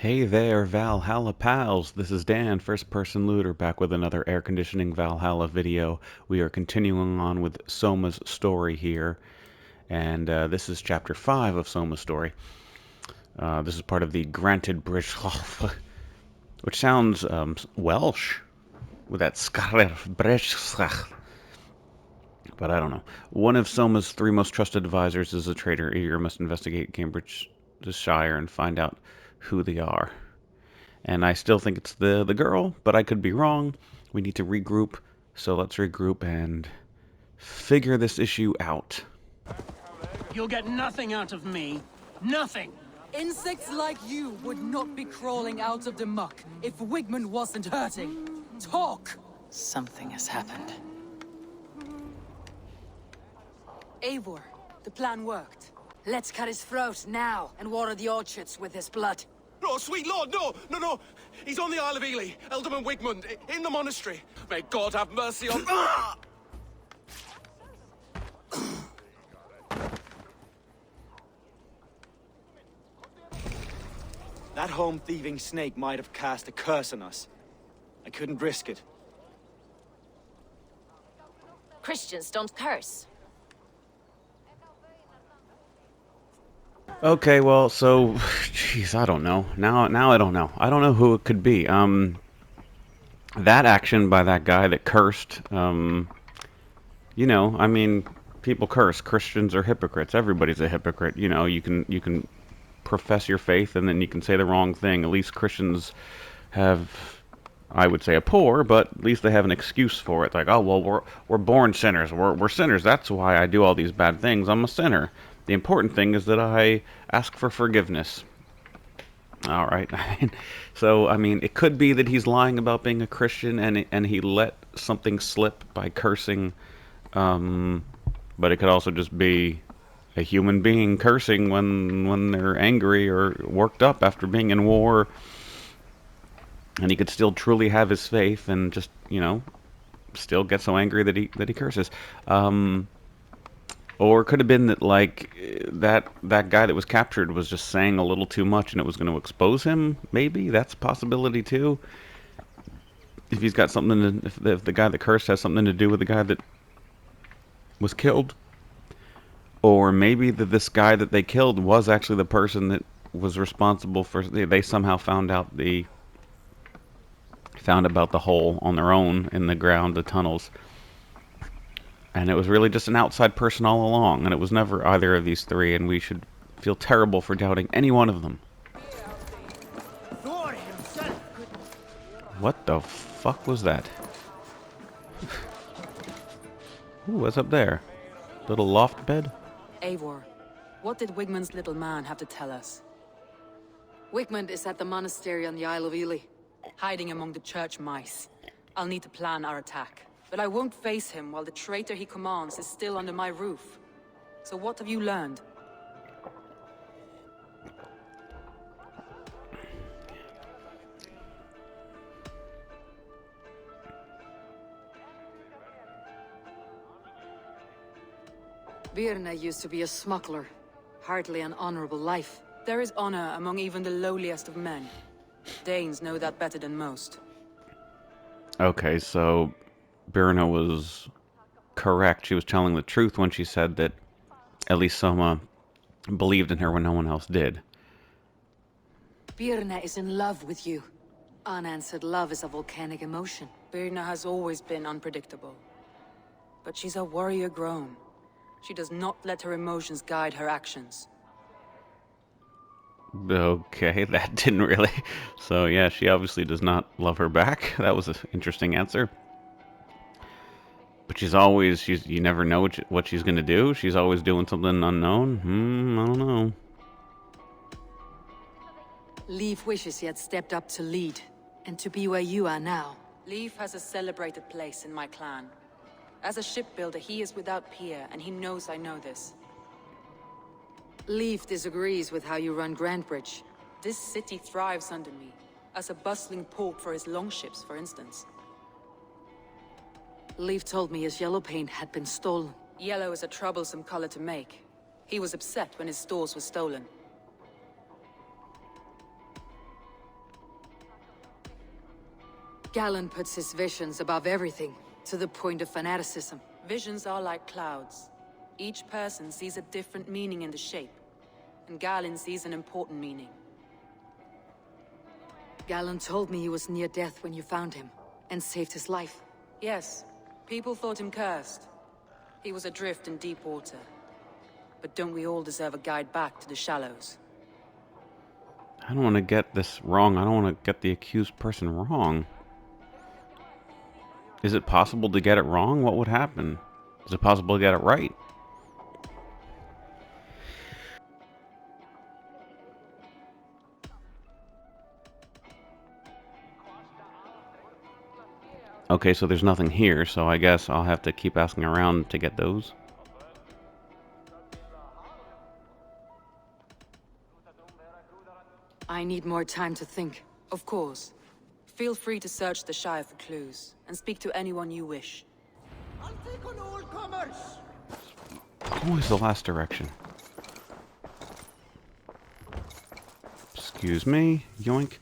Hey there, Valhalla pals. This is Dan, first person looter, back with another air conditioning Valhalla video. We are continuing on with Soma's story here, and this is chapter 5 of Soma's story. This is part of the Granted Bridge, which sounds Welsh, with that Scarlet Bridge, but I don't know. One of Soma's 3 most trusted advisors is a traitor. You must investigate Cambridgeshire and find out who they are. And I still think it's the girl, but I could be wrong. We need to regroup, so let's regroup and figure this issue out. You'll get nothing out of me. Nothing! Insects like you would not be crawling out of the muck if Wigmund wasn't hurting. Talk! Something has happened. Eivor, the plan worked. Let's cut his throat now and water the orchards with his blood. Oh, sweet lord, no, no, no! He's on the Isle of Ely, Ealdorman Wigmund, in the monastery. May God have mercy on... That home-thieving snake might have cast a curse on us. I couldn't risk it. Christians don't curse. Okay, well, so, jeez, I don't know. Now I don't know. I don't know who it could be. That action by that guy that cursed, you know, I mean, people curse. Christians are hypocrites. Everybody's a hypocrite. You know, you can profess your faith and then you can say the wrong thing. At least Christians have, I would say, a poor, but at least they have an excuse for it. Like, oh, well, we're born sinners. We're sinners. That's why I do all these bad things. I'm a sinner. The important thing is that I ask for forgiveness. All right. So, I mean, it could be that he's lying about being a Christian and he let something slip by cursing. But it could also just be a human being cursing when they're angry or worked up after being in war. And he could still truly have his faith and just, you know, still get so angry that he curses. Or it could have been that, like, that guy that was captured was just saying a little too much and it was going to expose him, maybe? That's a possibility, too. If he's got something to... If the guy that cursed has something to do with the guy that was killed. Or maybe that this guy that they killed was actually the person that was responsible for... They somehow found about the hole on their own in the ground, the tunnels. And it was really just an outside person all along, and it was never either of these 3, and we should feel terrible for doubting any one of them. What the fuck was that? Ooh, what's up there? Little loft bed? Eivor, what did Wigmund's little man have to tell us? Wigmund is at the monastery on the Isle of Ely. Hiding among the church mice. I'll need to plan our attack. But I won't face him while the traitor he commands is still under my roof. So what have you learned? Birna used to be a smuggler. Hardly an honorable life. There is honor among even the lowliest of men. Danes know that better than most. Okay, so Birna was correct. She was telling the truth when she said that at least Soma believed in her when no one else did. Birna is in love with you. Unanswered love is a volcanic emotion. Birna has always been unpredictable. But she's a warrior grown. She does not let her emotions guide her actions. Okay, that didn't really... So yeah, she obviously does not love her back. That was an interesting answer. But you never know what she's going to do. She's always doing something unknown. I don't know. Leif wishes he had stepped up to lead, and to be where you are now. Leif has a celebrated place in my clan. As a shipbuilder, he is without peer, and he knows I know this. Leif disagrees with how you run Grantbridge. This city thrives under me, as a bustling port for his longships, for instance. Leif told me his yellow paint had been stolen. Yellow is a troublesome color to make. He was upset when his stores were stolen. Galen puts his visions above everything, to the point of fanaticism. Visions are like clouds. Each person sees a different meaning in the shape, and Galen sees an important meaning. Galen told me he was near death when you found him, and saved his life. Yes, people thought him cursed. He was adrift in deep water. But don't we all deserve a guide back to the shallows? I don't want to get this wrong. I don't want to get the accused person wrong. Is it possible to get it wrong? What would happen? Is it possible to get it right? Okay, so there's nothing here, so I guess I'll have to keep asking around to get those. I need more time to think. Of course. Feel free to search the Shire for clues, and speak to anyone you wish. Always the last direction. Excuse me, yoink.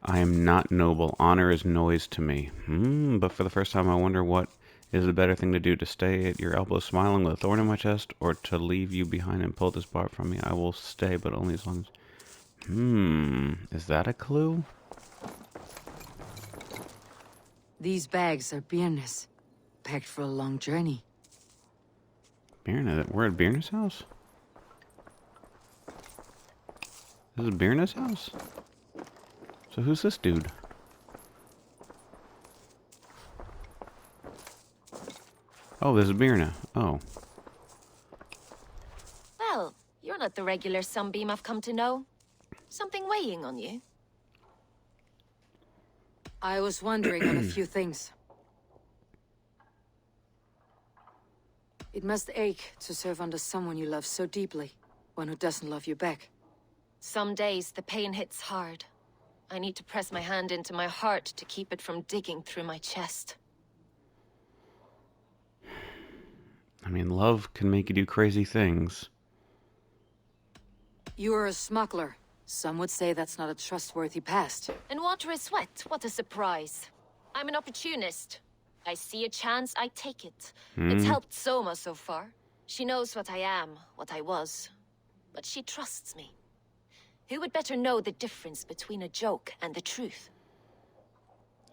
I am not noble. Honor is noise to me. But for the first time I wonder what is the better thing to do, to stay at your elbow smiling with a thorn in my chest, or to leave you behind and pull this bar from me. I will stay, but only as long as... is that a clue? These bags are Byrna's, packed for a long journey. Byrna? We're at Byrna's house? This is Byrna's house? So who's this dude? Oh, this is Byrna. Oh. Well, you're not the regular sunbeam I've come to know. Something weighing on you? I was wondering on a few things. It must ache to serve under someone you love so deeply, one who doesn't love you back. Some days the pain hits hard. I need to press my hand into my heart to keep it from digging through my chest. I mean, love can make you do crazy things. You are a smuggler. Some would say that's not a trustworthy past. And water is wet, what a surprise. I'm an opportunist. I see a chance, I take it. It's helped Soma so far. She knows what I am, what I was. But she trusts me. Who would better know the difference between a joke and the truth?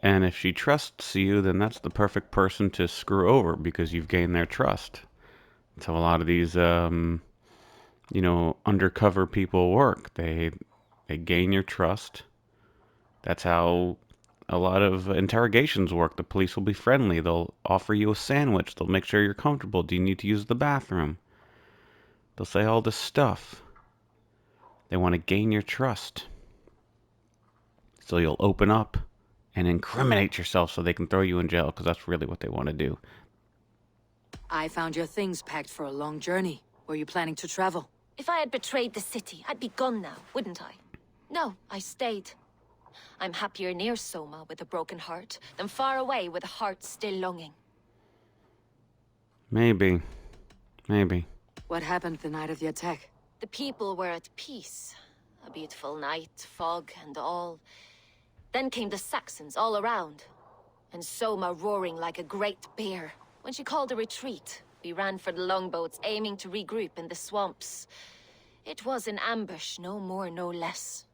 And if she trusts you, then that's the perfect person to screw over, because you've gained their trust. That's how a lot of these, undercover people work. They gain your trust. That's how a lot of interrogations work. The police will be friendly. They'll offer you a sandwich. They'll make sure you're comfortable. Do you need to use the bathroom? They'll say all this stuff. They want to gain your trust. So you'll open up and incriminate yourself so they can throw you in jail, because that's really what they want to do. I found your things packed for a long journey. Were you planning to travel? If I had betrayed the city, I'd be gone now, wouldn't I? No, I stayed. I'm happier near Soma with a broken heart than far away with a heart still longing. Maybe. Maybe. What happened the night of the attack? The people were at peace. A beautiful night, fog and all. Then came the Saxons all around. And Soma roaring like a great bear. When she called a retreat, we ran for the longboats, aiming to regroup in the swamps. It was an ambush, no more, no less.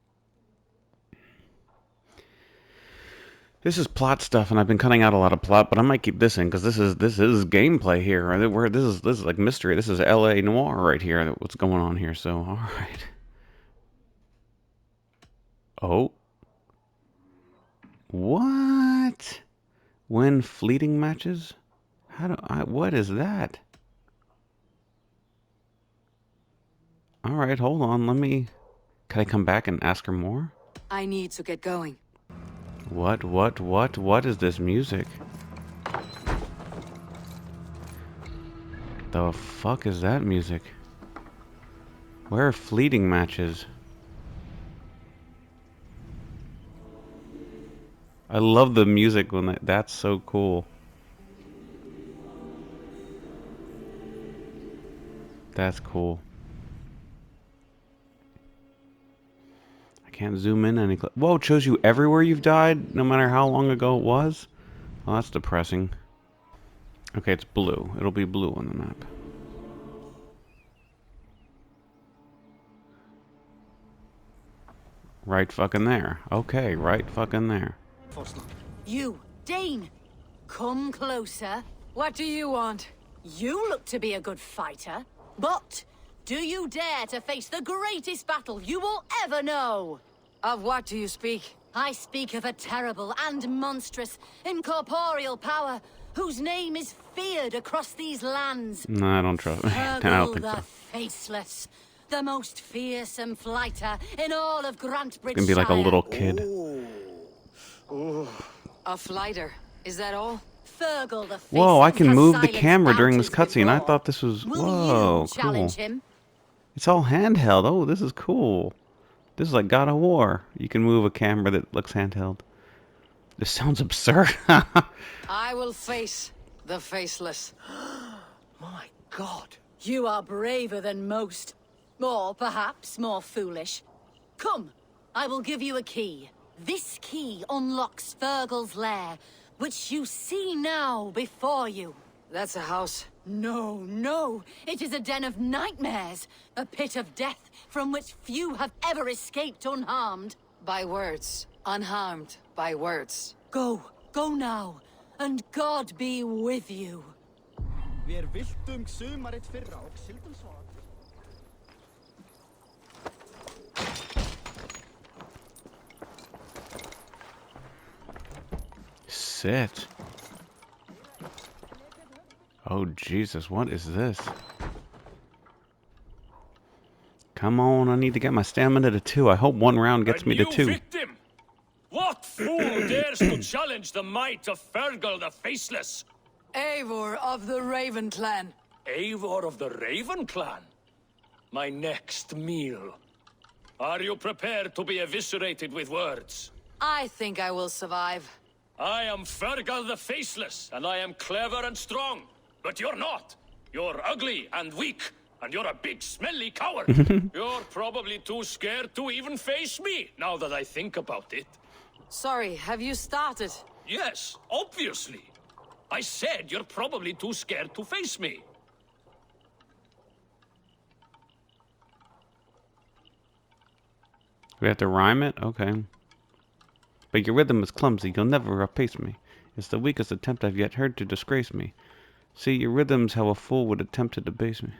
This is plot stuff, and I've been cutting out a lot of plot, but I might keep this in, because this is gameplay here. This is like mystery. This is L.A. Noire right here. What's going on here? So, all right. Oh. What? Win fleeting matches? What is that? All right, hold on. Can I come back and ask her more? I need to get going. What is this music? The fuck is that music? Where are fleeting matches? I love the music when that's so cool. That's cool. Can't zoom in any. Whoa, it shows you everywhere you've died, no matter how long ago it was? Well, that's depressing. Okay, it's blue. It'll be blue on the map. Right fucking there. Okay, right fucking there. You, Dane, come closer. What do you want? You look to be a good fighter, but do you dare to face the greatest battle you will ever know? Of what do you speak? I speak of a terrible and monstrous incorporeal power whose name is feared across these lands. No, I don't trust. I don't think the so. Faceless, the most fearsome fighter in all of Grantbridge. It's gonna be like a little kid. A flighter. Is that all? Fergal the Whoa, I Faceless can has move the silenced camera during this bounties cutscene. I before. thought this was... Will Whoa, you challenge cool. him? It's all handheld. Oh, this is cool. This is like God of War. You can move a camera that looks handheld. This sounds absurd. I will face the faceless. My God. You are braver than most. Or perhaps more foolish. Come, I will give you a key. This key unlocks Fergal's lair, which you see now before you. That's a house. No, no. It is a den of nightmares. A pit of death from which few have ever escaped unharmed. By words. Unharmed by words. Go now. And God be with you. Sit. Oh, Jesus, what is this? Come on, I need to get my stamina to 2. I hope one round gets me to 2. Victim! What fool dares to challenge the might of Fergal the Faceless? Eivor of the Raven Clan. Eivor of the Raven Clan? My next meal. Are you prepared to be eviscerated with words? I think I will survive. I am Fergal the Faceless, and I am clever and strong. But you're not. You're ugly and weak, and you're a big, smelly coward. You're probably too scared to even face me, now that I think about it. Sorry, have you started? Yes, obviously. I said you're probably too scared to face me. We have to rhyme it? Okay. But your rhythm is clumsy. You'll never outpace me. It's the weakest attempt I've yet heard to disgrace me. See, your rhythm's how a fool would attempt to debase me.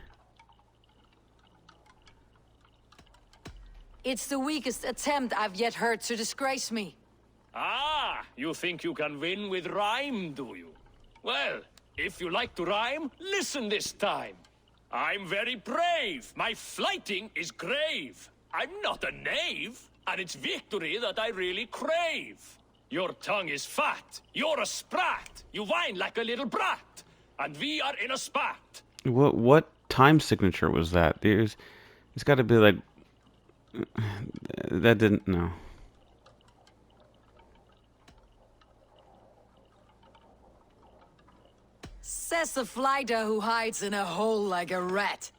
It's the weakest attempt I've yet heard to disgrace me. Ah, you think you can win with rhyme, do you? Well, if you like to rhyme, listen this time. I'm very brave. My flighting is grave. I'm not a knave, and it's victory that I really crave. Your tongue is fat. You're a sprat. You whine like a little brat. And we are in a spat. What time signature was that? It's got to be like... That didn't... No. Says the flighter who hides in a hole like a rat.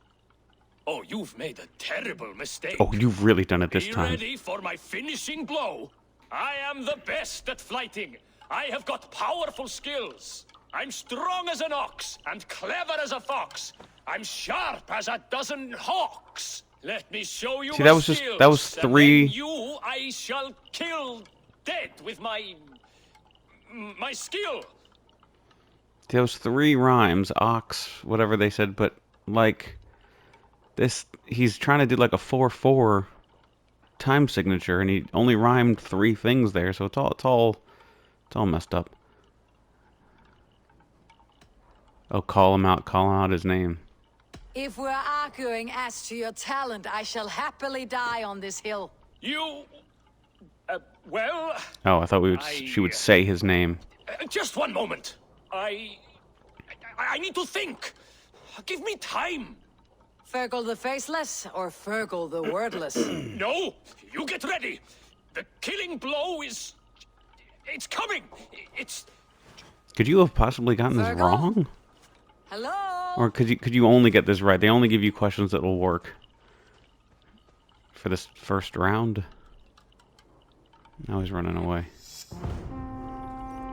Oh, you've made a terrible mistake. Oh, you've really done it this Be time. ready for my finishing blow. I am the best at flighting. I have got powerful skills. I'm strong as an ox and clever as a fox. I'm sharp as a dozen hawks. Let me show you See, my that was skills, just... That was and 3... then you I shall kill dead with my skill. That was 3 rhymes. Ox, whatever they said, but like... This... He's trying to do like a 4/4 time signature, and he only rhymed 3 things there, so it's all messed up. Oh, call him out his name. If we're arguing as to your talent, I shall happily die on this hill. You... well... Oh, I thought she would say his name. Just one moment. I need to think. Give me time. Fergal the Faceless or Fergal the Wordless? No, you get ready. The killing blow is... It's coming. It's... Could you have possibly gotten this Fergal? wrong? Hello? Or could you only get this right? They only give you questions that will work for this first round. Now he's running away.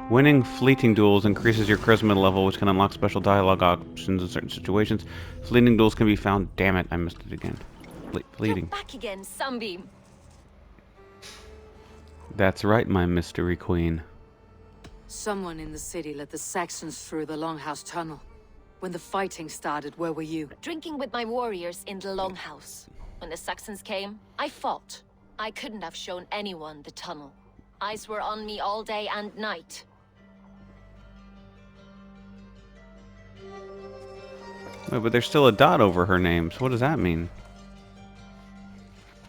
Winning fleeting duels increases your charisma level, which can unlock special dialogue options in certain situations. Fleeting duels can be found. Damn it, I missed it again. Fleeting. You're back again, Sunbeam. That's right, my mystery queen. Someone in the city let the Saxons through the Longhouse tunnel. When the fighting started, where were you? Drinking with my warriors in the Longhouse. When the Saxons came, I fought. I couldn't have shown anyone the tunnel. Eyes were on me all day and night. Wait, but there's still a dot over her name, so what does that mean?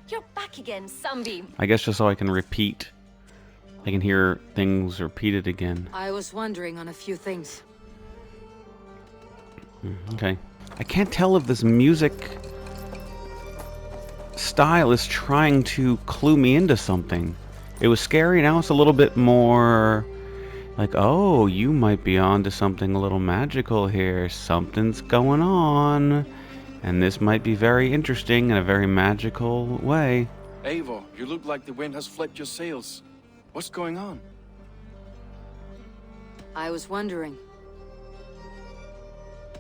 You're back again, Sunbeam. I guess just so I can repeat. I can hear things repeated again. I was wondering on a few things. Okay. I can't tell if this music style is trying to clue me into something. It was scary, now it's a little bit more like, oh, you might be onto something a little magical here. Something's going on. And this might be very interesting in a very magical way. Eivor, you look like the wind has flipped your sails. What's going on? I was wondering.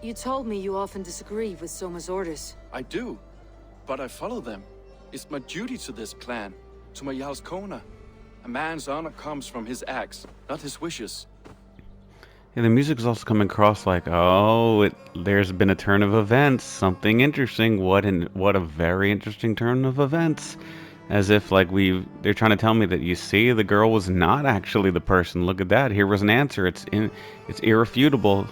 You told me you often disagree with Soma's orders. I do, but I follow them. It's my duty to this clan, to my Jarl's Kona. A man's honor comes from his acts, not his wishes. Yeah, the music is also coming across like, oh, there's been a turn of events, something interesting. What a very interesting turn of events. As if like they're trying to tell me that, you see, the girl was not actually the person. Look at that. Here was an answer. It's irrefutable.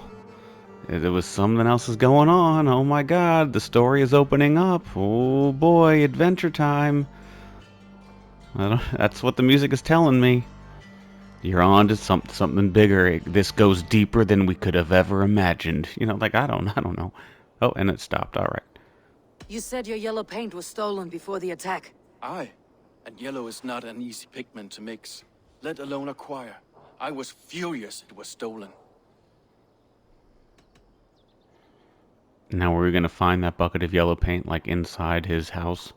There was something else is going on. Oh my God, the story is opening up. Oh boy, adventure time. That's what the music is telling me. You're on to something bigger. This goes deeper than we could have ever imagined. You know, like I don't know. Oh, and it stopped. All right. You said your yellow paint was stolen before the attack. Aye, and yellow is not an easy pigment to mix, let alone acquire. I was furious it was stolen. Now we're gonna find that bucket of yellow paint like inside his house.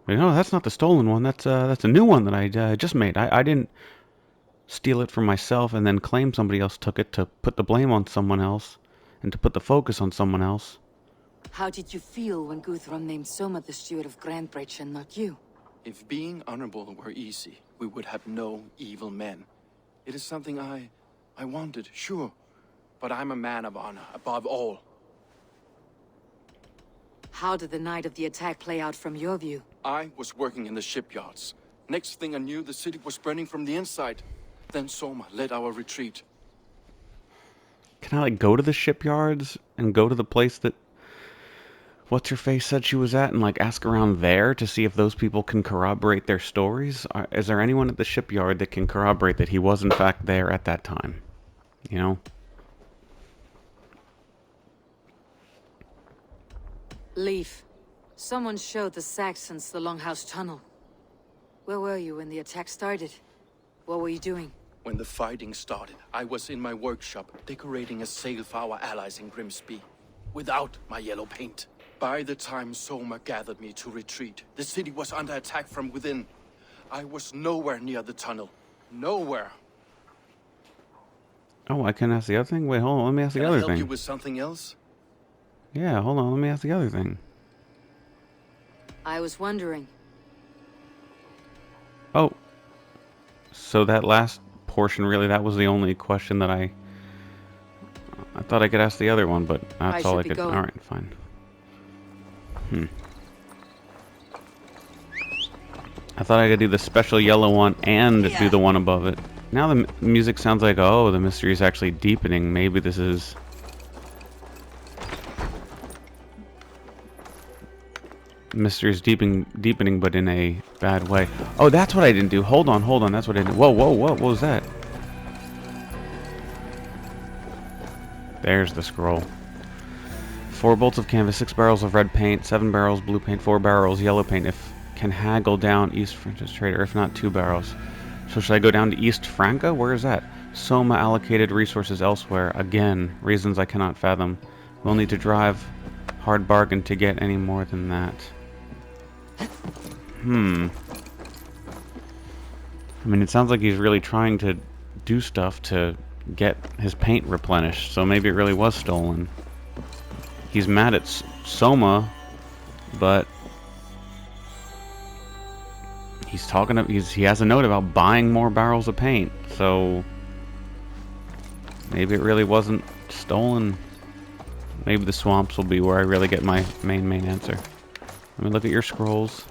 No, that's not the stolen one. That's a new one that I just made. I didn't steal it for myself and then claim somebody else took it to put the blame on someone else and to put the focus on someone else. How did you feel when Guthrum named Soma the steward of Grandbridge and not you? If being honorable were easy, we would have no evil men. It is something I wanted, sure, but I'm a man of honor above all. How did the night of the attack play out from your view? I was working in the shipyards. Next thing I knew, the city was burning from the inside. Then Soma led our retreat. Can I like go to the shipyards and go to the place that What's-Her-Face said she was at and like ask around there to see if those people can corroborate their stories? Is there anyone at the shipyard that can corroborate that he was in fact there at that time? You know? Leaf. Someone showed the Saxons the Longhouse tunnel. Where were you when the attack started? What were you doing? When the fighting started, I was in my workshop decorating a sail for our allies in Grimsby, without my yellow paint. By the time Soma gathered me to retreat, the city was under attack from within. I was nowhere near the tunnel. Nowhere. Oh, I can ask the other thing? Wait, hold on, let me ask the Can I other help thing. you with something else? Yeah, hold on, let me ask the other thing. I was wondering. Oh. So that last portion, really, that was the only question that I thought I could ask the other one, but that's all I could. Alright, fine. I thought I could do the special yellow one and do the one above it. Now the music sounds like, oh, the mystery is actually deepening. Maybe this is... Mystery is deepening, but in a bad way. Oh, that's what I didn't do. Hold on. That's what I didn't... Whoa, what was that? There's the scroll. 4 bolts of canvas, 6 barrels of red paint, 7 barrels blue paint, 4 barrels yellow paint. If can haggle down East Franca's trader, if not 2 barrels. So should I go down to East Franca? Where is that? Soma allocated resources elsewhere. Again, reasons I cannot fathom. We'll need to drive hard bargain to get any more than that. I mean, it sounds like he's really trying to do stuff to get his paint replenished, so maybe it really was stolen. He's mad at Soma, but he has a note about buying more barrels of paint, so maybe it really wasn't stolen. Maybe the swamps will be where I really get my main answer. Let me look at your scrolls.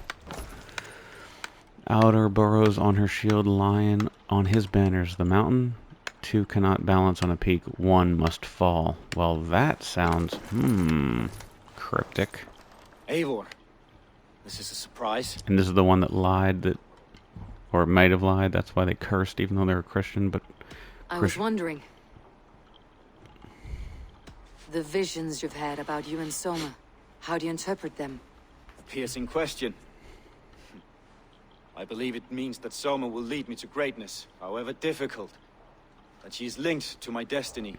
Outer burrows on her shield, lion on his banners. The mountain, 2 cannot balance on a peak, 1 must fall. Well, that sounds, cryptic. Eivor, this is a surprise. And this is the one that lied, or might have lied. That's why they cursed, even though they were Christian. But I was wondering. The visions you've had about you and Soma, how do you interpret them? A piercing question. I believe it means that Soma will lead me to greatness, however difficult. That she is linked to my destiny.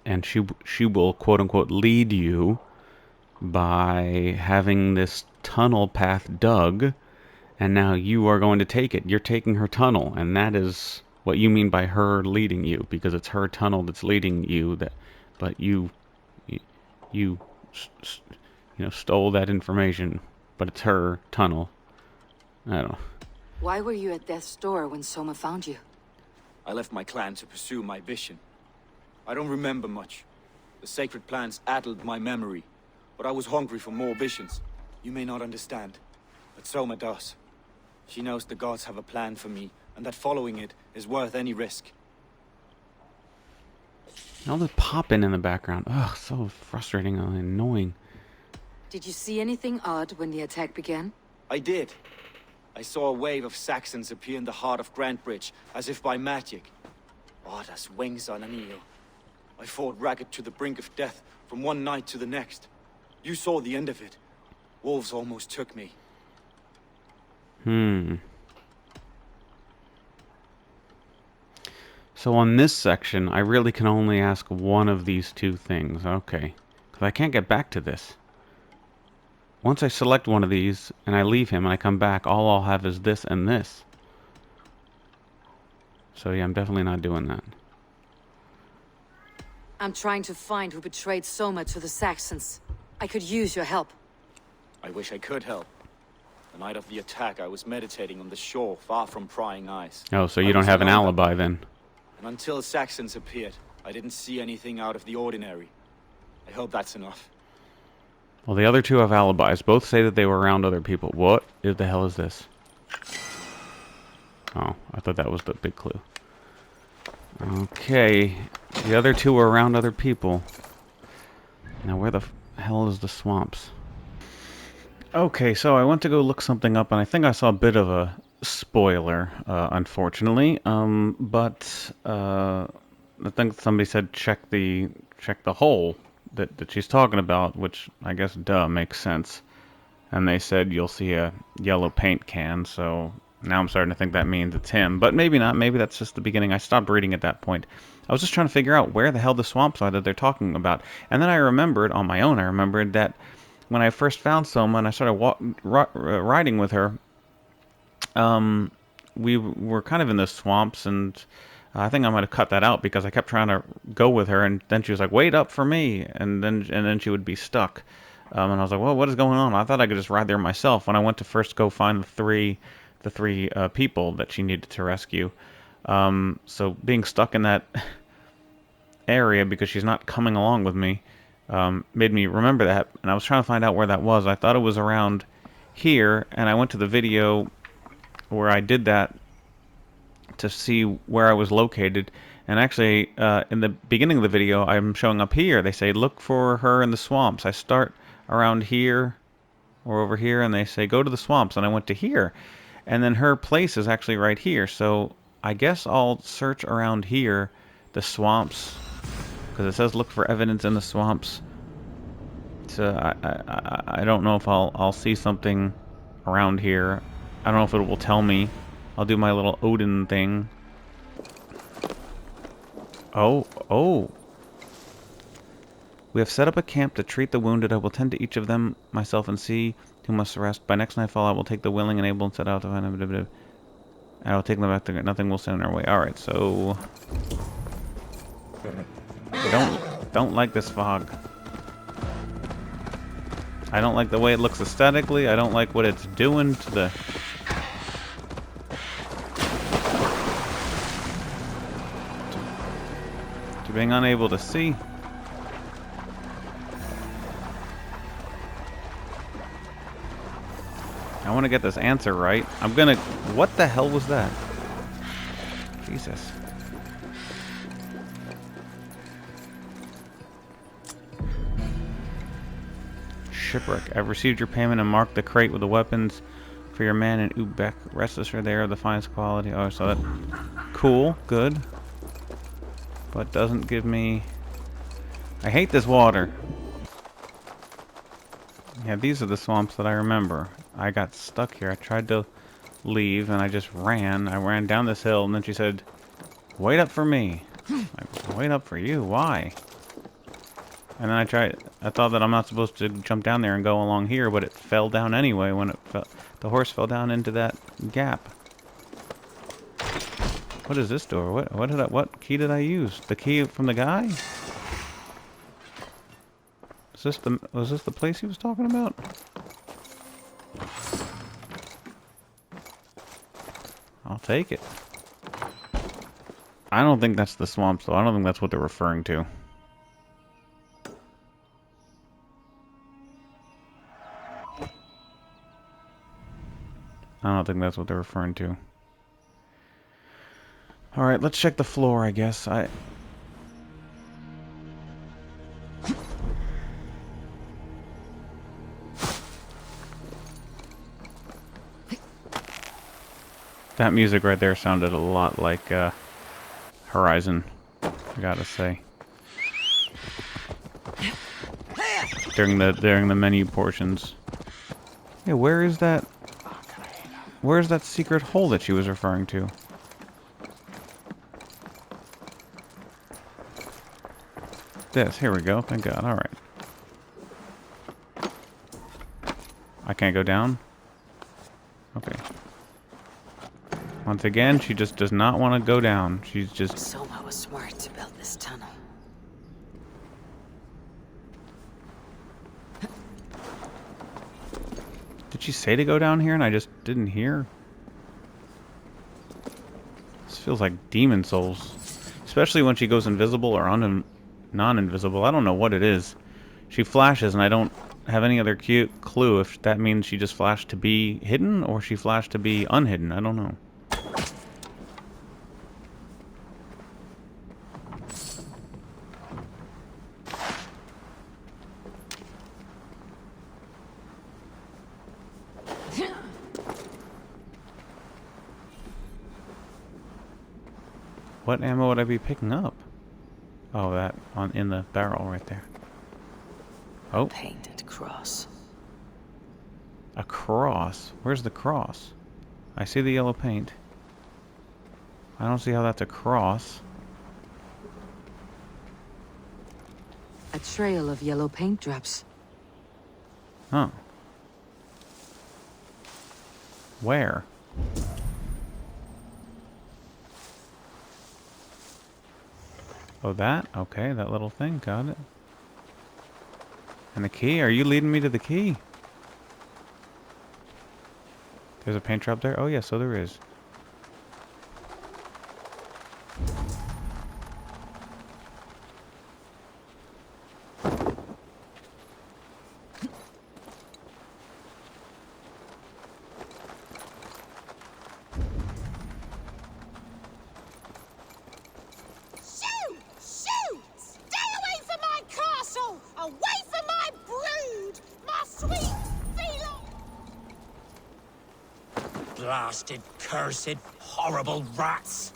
And she will, quote-unquote, lead you by having this tunnel path dug, and now you are going to take it. You're taking her tunnel, and that is what you mean by her leading you, because it's her tunnel that's leading you. But you stole that information, but it's her tunnel. I don't know. Why were you at death's door when Soma found you? I left my clan to pursue my vision. I don't remember much. The sacred plants addled my memory, but I was hungry for more visions. You may not understand, but Soma does. She knows the gods have a plan for me, and that following it is worth any risk. All the popping in the background. Ugh, so frustrating and annoying. Did you see anything odd when the attack began? I did. I saw a wave of Saxons appear in the heart of Grantbridge, as if by magic. Odd as wings on an eel. I fought ragged to the brink of death from one night to the next. You saw the end of it. Wolves almost took me. So on this section, I really can only ask one of these 2 things. Okay. Because I can't get back to this. Once I select one of these, and I leave him, and I come back, all I'll have is this and this. So yeah, I'm definitely not doing that. I'm trying to find who betrayed Soma to the Saxons. I could use your help. I wish I could help. The night of the attack, I was meditating on the shore, far from prying eyes. Oh, so you don't have an alibi then? And until Saxons appeared, I didn't see anything out of the ordinary. I hope that's enough. Well, the other 2 have alibis. Both say that they were around other people. What the hell is this? Oh, I thought that was the big clue. Okay, the other 2 were around other people. Now where the hell is the swamps? Okay, so I went to go look something up, and I think I saw a bit of a spoiler, unfortunately. But I think somebody said check the hole that she's talking about, which I guess makes sense. And they said you'll see a yellow paint can, so now I'm starting to think that means it's him. But maybe not. Maybe that's just the beginning. I stopped reading at that point. I was just trying to figure out where the hell the swamps are that they're talking about. And then I remembered, on my own, that when I first found Soma and I started riding with her, we were kind of in the swamps, and I think I might have cut that out because I kept trying to go with her, and then she was like, "Wait up for me," and then she would be stuck. And I was like, "Well, what is going on?" I thought I could just ride there myself. When I went to first go find the three people that she needed to rescue, so being stuck in that area because she's not coming along with me made me remember that, and I was trying to find out where that was. I thought it was around here, and I went to the video where I did that to see where I was located, and actually in the beginning of the video I'm showing up here. They say look for her in the swamps. I start around here or over here, and they say go to the swamps, and I went to here, and then her place is actually right here. So I guess I'll search around here, the swamps, because it says look for evidence in the swamps. So I don't know if I'll see something around here. I don't know if it will tell me. I'll do my little Odin thing. Oh. We have set up a camp to treat the wounded. I will tend to each of them myself and see who must rest. By next nightfall, I will take the willing and able and set out to find them. I will take them back to nothing will stand in our way. Alright, so... Don't like this fog. I don't like the way it looks aesthetically. I don't like what it's doing to the... to being unable to see. I want to get this answer right. I'm gonna... What the hell was that? Jesus. Shipwreck. I've received your payment and marked the crate with the weapons for your man in Ubek. Restless are there of the finest quality. Oh, so that... Cool. Good. But doesn't give me... I hate this water. Yeah, these are the swamps that I remember. I got stuck here. I tried to leave and I just ran. I ran down this hill and then she said, wait up for me. Like, wait up for you? Why? And then I thought that I'm not supposed to jump down there and go along here, but it fell down anyway when it fell. The horse fell down into that gap. What is this door? What key did I use? The key from the guy? Was this the place he was talking about? I'll take it. I don't think that's the swamp, though. I don't think that's what they're referring to. I don't think that's what they're referring to. Alright, let's check the floor, I guess. That music right there sounded a lot like Horizon, I gotta say. During the menu portions. Yeah, where is that? Where's that secret hole that she was referring to? This, here we go. Thank God. All right. I can't go down. Okay. Once again, she just does not want to go down. She's just... Soma was smart to build this tunnel. Did she say to go down here and I just didn't hear? This feels like Demon Souls. Especially when she goes invisible or non-invisible. I don't know what it is. She flashes and I don't have any other clue if that means she just flashed to be hidden or she flashed to be unhidden. I don't know. What ammo would I be picking up? Oh, that in the barrel right there. Oh. Painted cross. A cross? Where's the cross? I see the yellow paint. I don't see how that's a cross. A trail of yellow paint drops. Huh. Where? Oh, that? Okay, that little thing. Got it. And the key? Are you leading me to the key? There's a paint drop there? Oh, yeah, so there is. Blasted, cursed, horrible rats!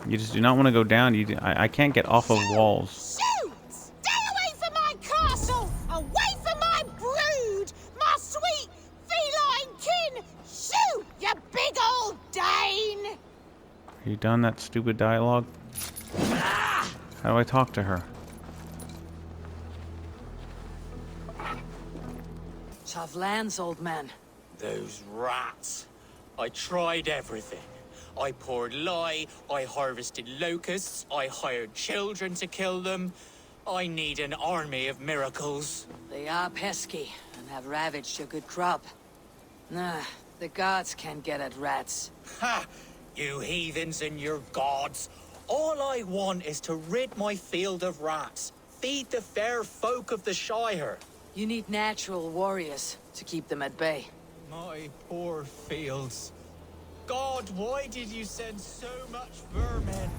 You just do not want to go down. I can't get off of walls. Shoot! Stay away from my castle! Away from my brood! My sweet feline kin! Shoot, you big old Dane! Are you done that stupid dialogue? How do I talk to her? Tough lands, old man. Those rats. I tried everything. I poured lye, I harvested locusts, I hired children to kill them. I need an army of miracles. They are pesky, and have ravaged a good crop. Nah, the gods can't get at rats. Ha! You heathens and your gods. All I want is to rid my field of rats. Feed the fair folk of the Shire. You need natural warriors to keep them at bay. My poor fields. God, why did you send so much vermin?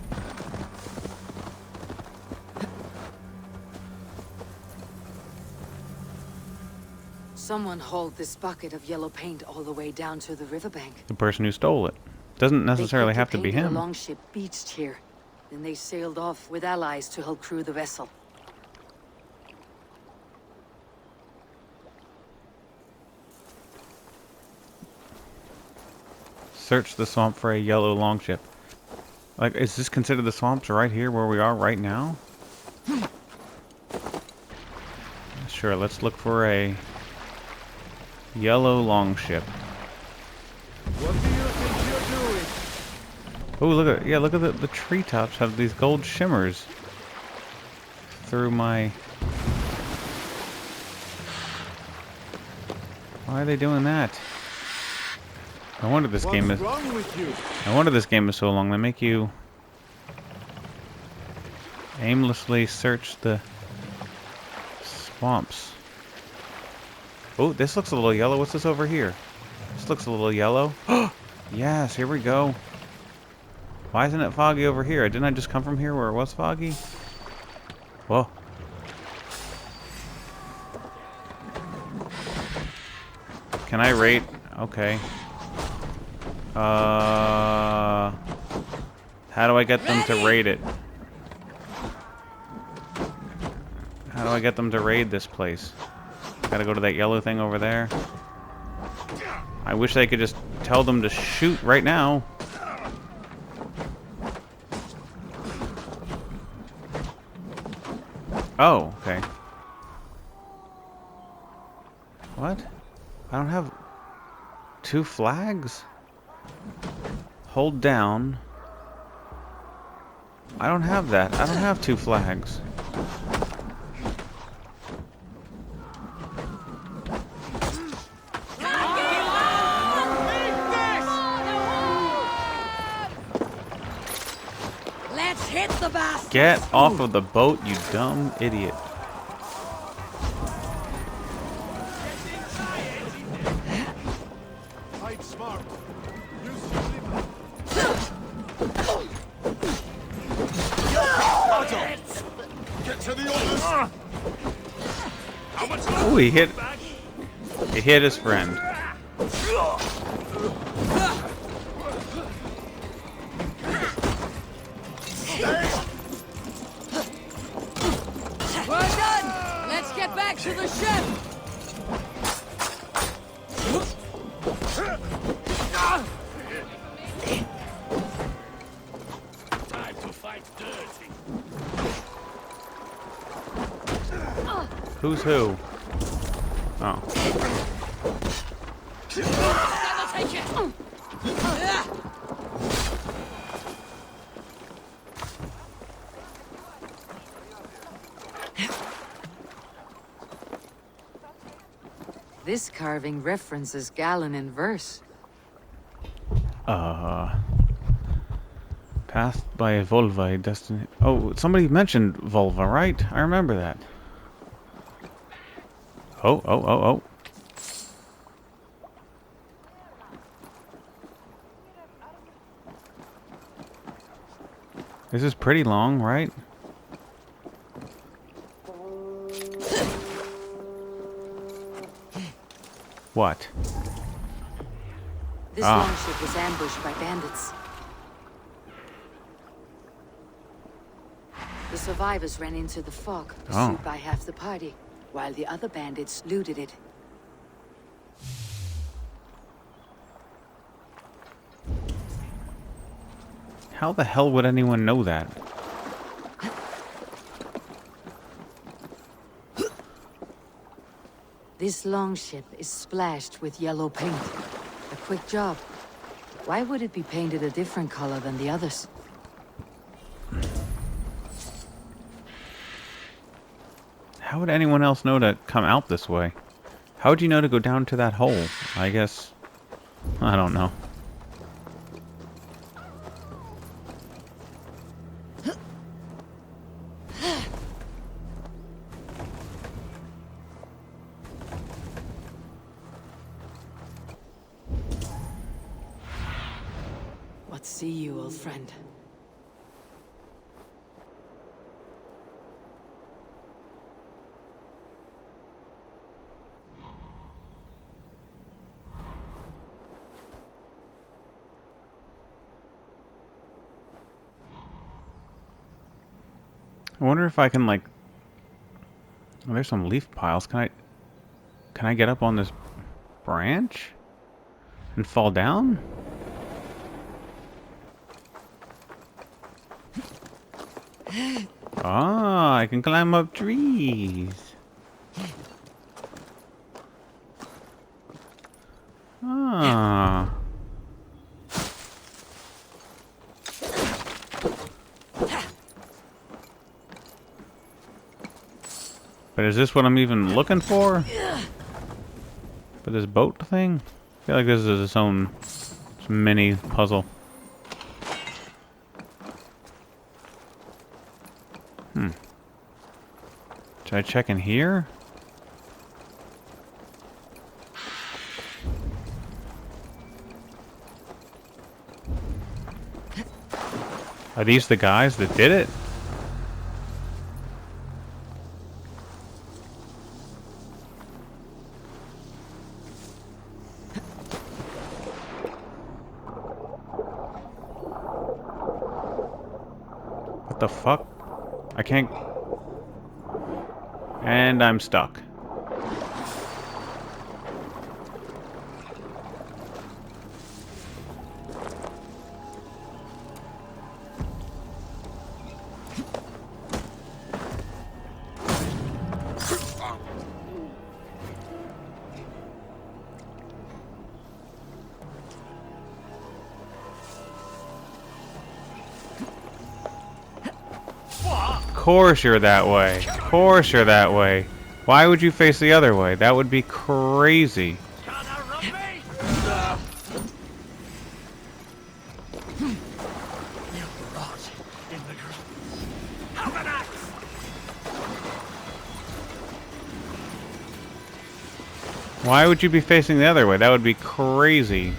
Someone hauled this bucket of yellow paint all the way down to the riverbank. The person who stole it. Doesn't necessarily They have to be painted him. a longship beached here. Then they sailed off with allies to help crew the vessel. Search the swamp for a yellow longship. Like, is this considered the swamps right here where we are right now? Sure, let's look for a yellow longship. What do you think you're doing? Oh, look at the treetops have these gold shimmers through my... Why are they doing that? No wonder this game is... What's wrong with you? No wonder this game is so long. They make you aimlessly search the swamps. Oh, this looks a little yellow. What's this over here? This looks a little yellow. Yes, here we go. Why isn't it foggy over here? Didn't I just come from here where it was foggy? Whoa. Can I rate? Okay. How do I get them to raid it? How do I get them to raid this place? Gotta go to that yellow thing over there. I wish I could just tell them to shoot right now. Oh, okay. What? I don't have 2 flags? Hold down. I don't have that. I don't have 2 flags. Let's hit the bastard! Get off of the boat, you dumb idiot. Fight smart. Use Get to the others. Oh, he hit his friend. We're done! Let's get back to the ship! Time to fight dirty. Who's who? Oh. That'll take it! This carving references Galen in verse. Passed by a vulva, destiny. Oh, somebody mentioned vulva, right? I remember that. Oh. This is pretty long, right? What? This longship was ambushed by bandits. The survivors ran into the fog, pursued by half the party, while the other bandits looted it. How the hell would anyone know that? This longship is splashed with yellow paint. A quick job. Why would it be painted a different color than the others? How would anyone else know to come out this way? How would you know to go down to that hole? I guess... I don't know. What see you, old friend? I wonder if I can, like... Oh, there's some leaf piles. Can I get up on this branch? And fall down? Ah, I can climb up trees. Ah. But is this what I'm even looking for? For this boat thing? I feel like this is its own mini puzzle. Should I check in here? Are these the guys that did it? What the fuck? I can't... And I'm stuck. Of course you're that way. Of course you're that way. Why would you face the other way? That would be crazy. Why would you be facing the other way? That would be crazy.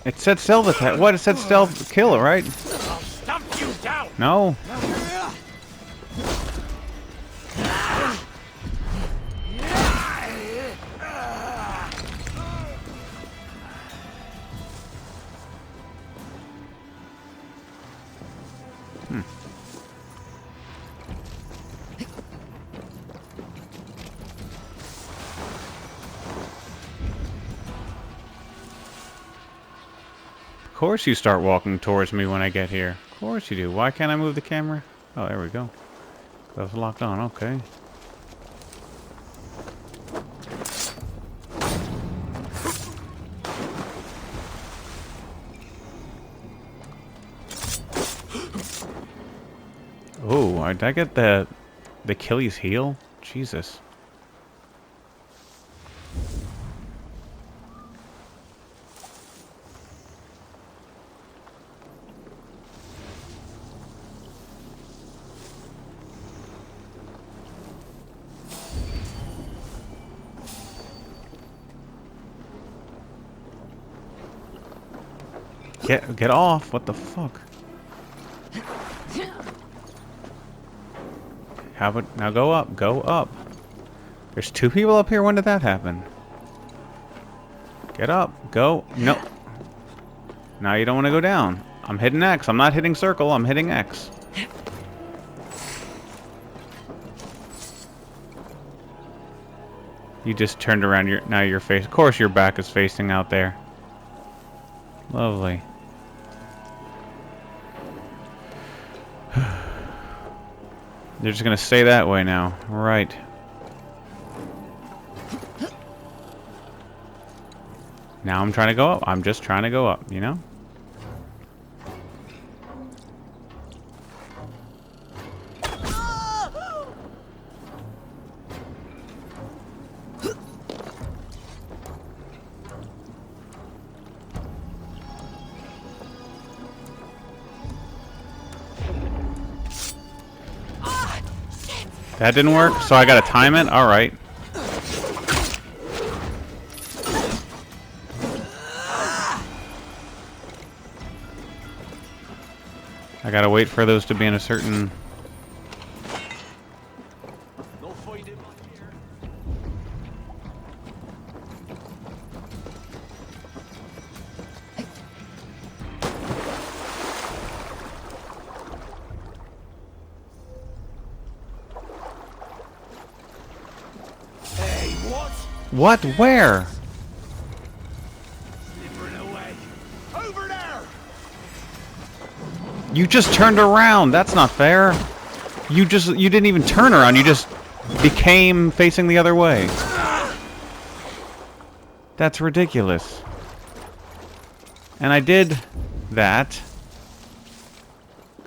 It said stealth attack. What? It said stealth kill, right? I'll stump you down. No. Of course you start walking towards me when I get here. Of course you do. Why can't I move the camera? Oh, there we go. That was locked on. Okay. Oh, did I get the Achilles heel? Jesus. Get off! What the fuck? How about now? Go up! Go up! There's 2 people up here? When did that happen? Get up. Go. No. Now you don't want to go down. I'm hitting X. I'm not hitting circle. I'm hitting X. You just turned around. Now your face. Of course your back is facing out there. Lovely. They're just going to stay that way now. Right. Now I'm trying to go up. I'm just trying to go up, you know? That didn't work, so I gotta time it? Alright. I gotta wait for those to be in a certain... Hey, what? What? Where? Slithering away. Over there! You just turned around. That's not fair. You didn't even turn around. You just became facing the other way. That's ridiculous. And I did that.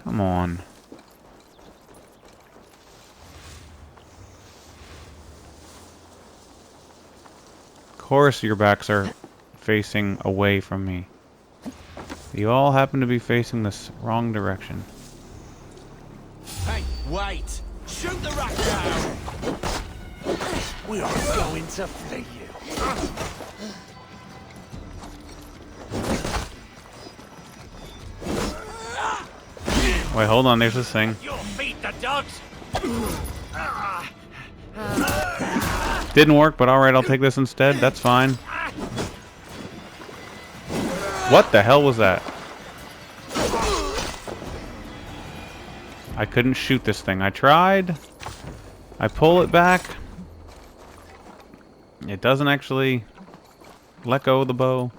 Come on. Of course your backs are facing away from me. You all happen to be facing this wrong direction. Hey, wait! Shoot the rat down! We are going to flee you. Wait, hold on, there's this thing. You'll feed the dogs! Didn't work, but alright, I'll take this instead. That's fine. What the hell was that? I couldn't shoot this thing. I tried. I pull it back. It doesn't actually let go of the bow.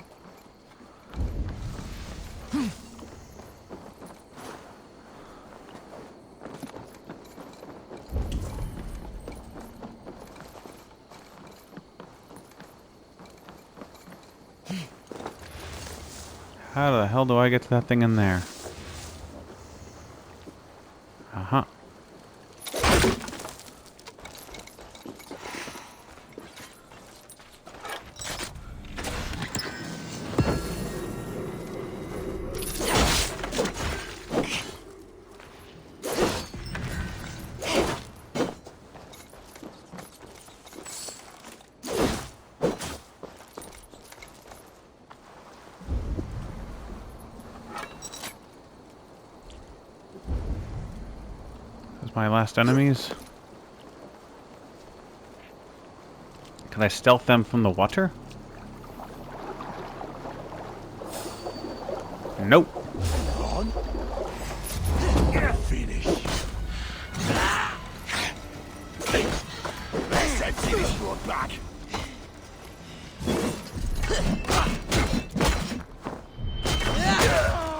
How the hell do I get to that thing in there? Uh-huh. My last enemies. Can I stealth them from the water? Nope. On. Finish. Let's finish your back.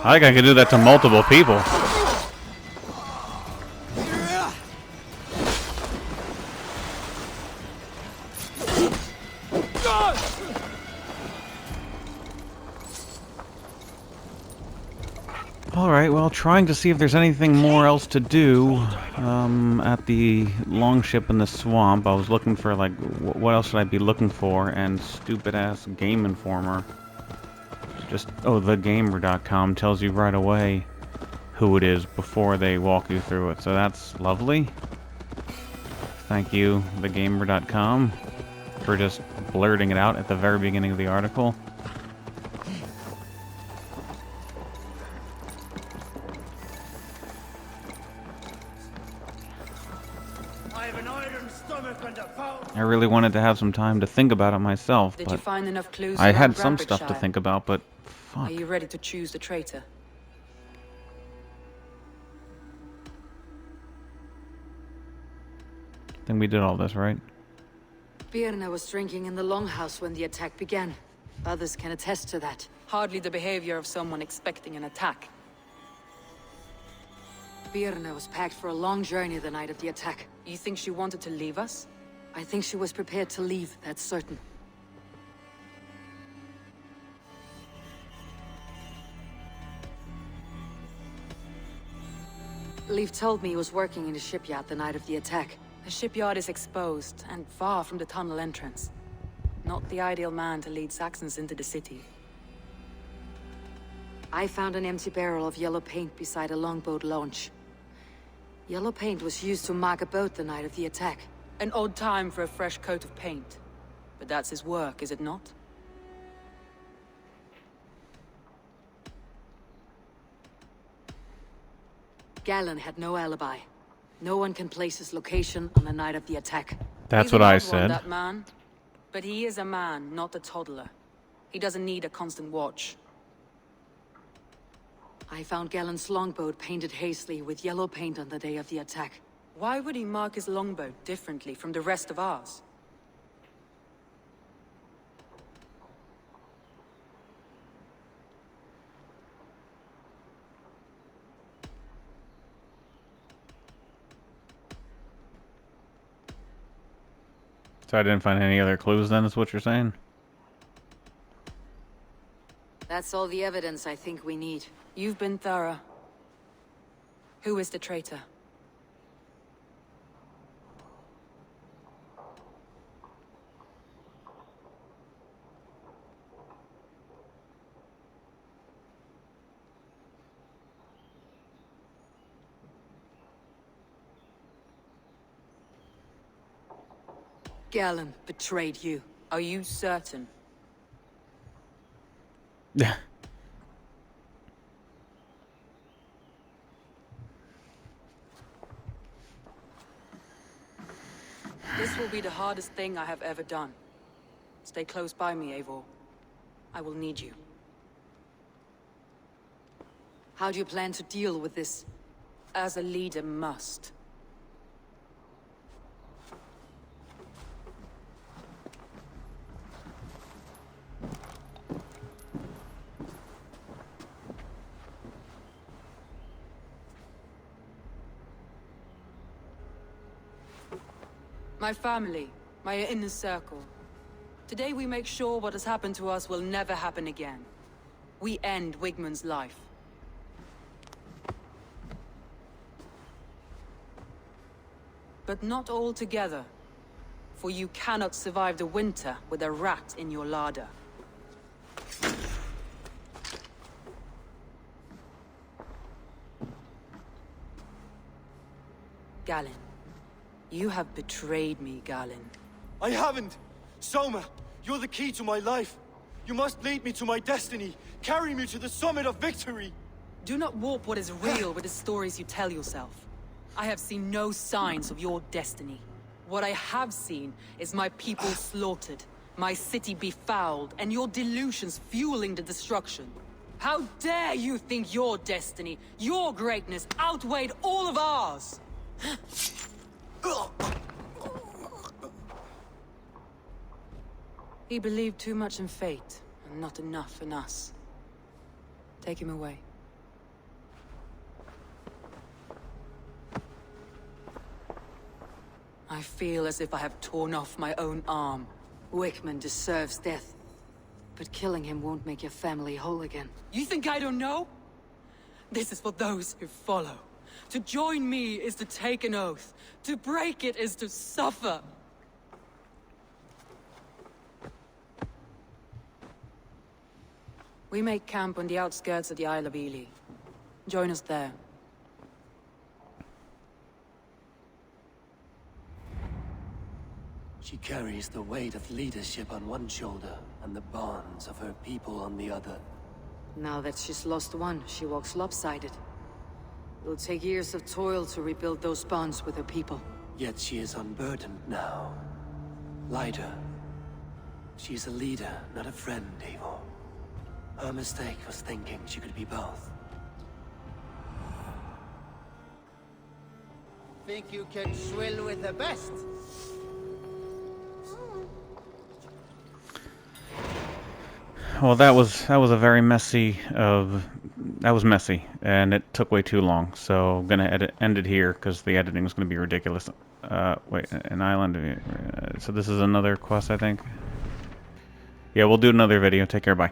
I think I can do that to multiple people. Alright, well, trying to see if there's anything more else to do at the longship in the swamp. I was looking for, like, what else should I be looking for? And stupid-ass Game Informer. Just, oh, thegamer.com tells you right away who it is before they walk you through it. So that's lovely. Thank you, thegamer.com, for just blurting it out at the very beginning of the article. I really wanted to have some time to think about it myself, Did but you find enough clues I around had some stuff to Bramfordshire? think about, but Are fuck. you ready to choose the traitor? I think we did all this, right? Birna was drinking in the longhouse when the attack began. Others can attest to that. Hardly the behavior of someone expecting an attack. Birna was packed for a long journey the night of the attack. You think she wanted to leave us? I think she was prepared to leave, that's certain. Leif told me he was working in the shipyard the night of the attack. The shipyard is exposed and far from the tunnel entrance. Not the ideal man to lead Saxons into the city. I found an empty barrel of yellow paint beside a longboat launch. Yellow paint was used to mark a boat the night of the attack. An odd time for a fresh coat of paint. But that's his work, is it not? Galen had no alibi. No one can place his location on the night of the attack. That's He's what an I odd one, said. that man. But he is a man, not a toddler. He doesn't need a constant watch. I found Galen's longboat painted hastily with yellow paint on the day of the attack. Why would he mark his longboat differently from the rest of ours? So I didn't find any other clues then, is what you're saying? That's all the evidence I think we need. You've been thorough. Who is the traitor? Galen betrayed you. Are you certain? Yeah. This will be the hardest thing I have ever done. Stay close by me, Eivor. I will need you. How do you plan to deal with this? As a leader must. My family, my inner circle. Today we make sure what has happened to us will never happen again. We end Wigmund's life. But not all together. For you cannot survive the winter with a rat in your larder. Galen. You have betrayed me, Galen. I haven't! Soma, you're the key to my life. You must lead me to my destiny. Carry me to the summit of victory. Do not warp what is real with the stories you tell yourself. I have seen no signs of your destiny. What I have seen is my people slaughtered, my city befouled, and your delusions fueling the destruction. How dare you think your destiny, your greatness, outweighed all of ours? He believed too much in fate, and not enough in us. Take him away. I feel as if I have torn off my own arm. Wigmund deserves death. But killing him won't make your family whole again. You think I don't know? This is for those who follow. To join me is to take an oath. To break it is to suffer. We make camp on the outskirts of the Isle of Ely. Join us there. She carries the weight of leadership on one shoulder, and the bonds of her people on the other. Now that she's lost one, she walks lopsided. It'll take years of toil to rebuild those bonds with her people. Yet she is unburdened now. lied to her. She's a leader, not a friend, Eivor. Her mistake was thinking she could be both. Think you can swill with the best? Well, that was a very messy that was messy, and it took way too long. So I'm gonna end it here because the editing is gonna be ridiculous. Wait, an island. So this is another quest, I think. Yeah, we'll do another video. Take care. Bye.